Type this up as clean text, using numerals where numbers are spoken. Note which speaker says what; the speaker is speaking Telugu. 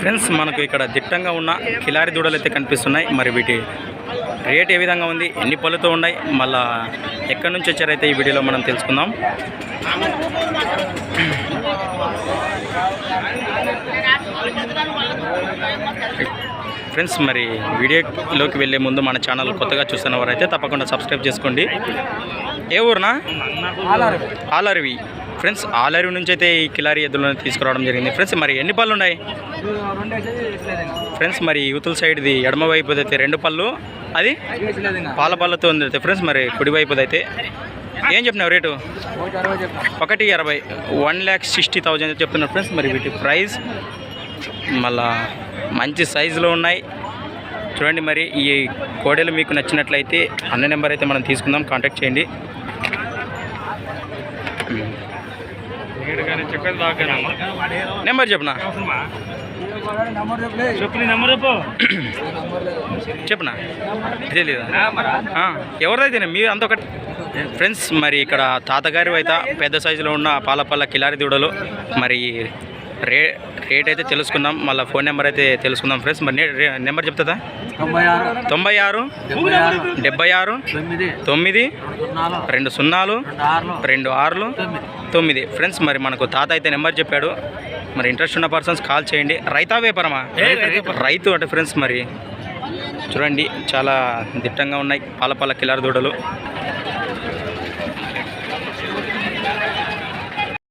Speaker 1: ఫ్రెండ్స్ మనకు ఇక్కడ దిట్టంగా ఉన్న కిలారి దూడలు అయితే కనిపిస్తున్నాయి. మరి వీటి రేట్ ఏ విధంగా ఉంది, ఎన్ని పళ్ళుతో ఉన్నాయి, మళ్ళా ఎక్కడి నుంచి వచ్చారైతే ఈ వీడియోలో మనం తెలుసుకుందాం. ఫ్రెండ్స్ మరి వీడియోలోకి వెళ్ళే ముందు మన ఛానల్ కొత్తగా చూస్తున్న వారైతే తప్పకుండా సబ్స్క్రైబ్ చేసుకోండి. ఏ ఊరునా? ఆలర్వి. ఫ్రెండ్స్ ఆలర్వి నుంచి అయితే ఈ కిలారి ఎద్దులను తీసుకురావడం జరిగింది. ఫ్రెండ్స్ మరి ఎన్ని పళ్ళు ఉన్నాయి? ఫ్రెండ్స్ మరి యూతుల సైడ్ది ఎడమ వైపు అయితే 2 పళ్ళు, అది పాల పళ్ళతో ఉంది అయితే. ఫ్రెండ్స్ మరి కుడి వైపు అయితే ఏం చెప్పినావు రేటు? 1,60,000, 1,60,000 చెప్తున్నారు. ఫ్రెండ్స్ మరి వీటి ప్రైస్ మళ్ళా మంచి సైజులో ఉన్నాయి చూడండి. మరి ఈ కోడెలు మీకు నచ్చినట్లయితే అన్న నెంబర్ అయితే మనం తీసుకుందాం, కాంటాక్ట్ చేయండి. నెంబర్ చెప్పనా? చెప్పనా? ఇదే లేదా ఎవరిదైతే మీరు అంత ఒకటి. ఫ్రెండ్స్ మరి ఇక్కడ తాతగారి అయితే పెద్ద సైజులో ఉన్న పాలపల్ల కిలారి దూడలు. మరి రేట్ అయితే తెలుసుకుందాం, మళ్ళీ ఫోన్ నెంబర్ అయితే తెలుసుకుందాం. ఫ్రెండ్స్ మరి నెంబర్ చెప్తుందా? 96 76 9 20 26 9. ఫ్రెండ్స్ మరి మనకు తాత అయితే నెంబర్ చెప్పాడు. మరి ఇంట్రెస్ట్ ఉన్న పర్సన్స్ కాల్ చేయండి. రైతా వ్యాపారమా? రైతు అంటే. ఫ్రెండ్స్ మరి చూడండి చాలా దిట్టంగా ఉన్నాయి పాలపల్ల కిలారి దూడలు.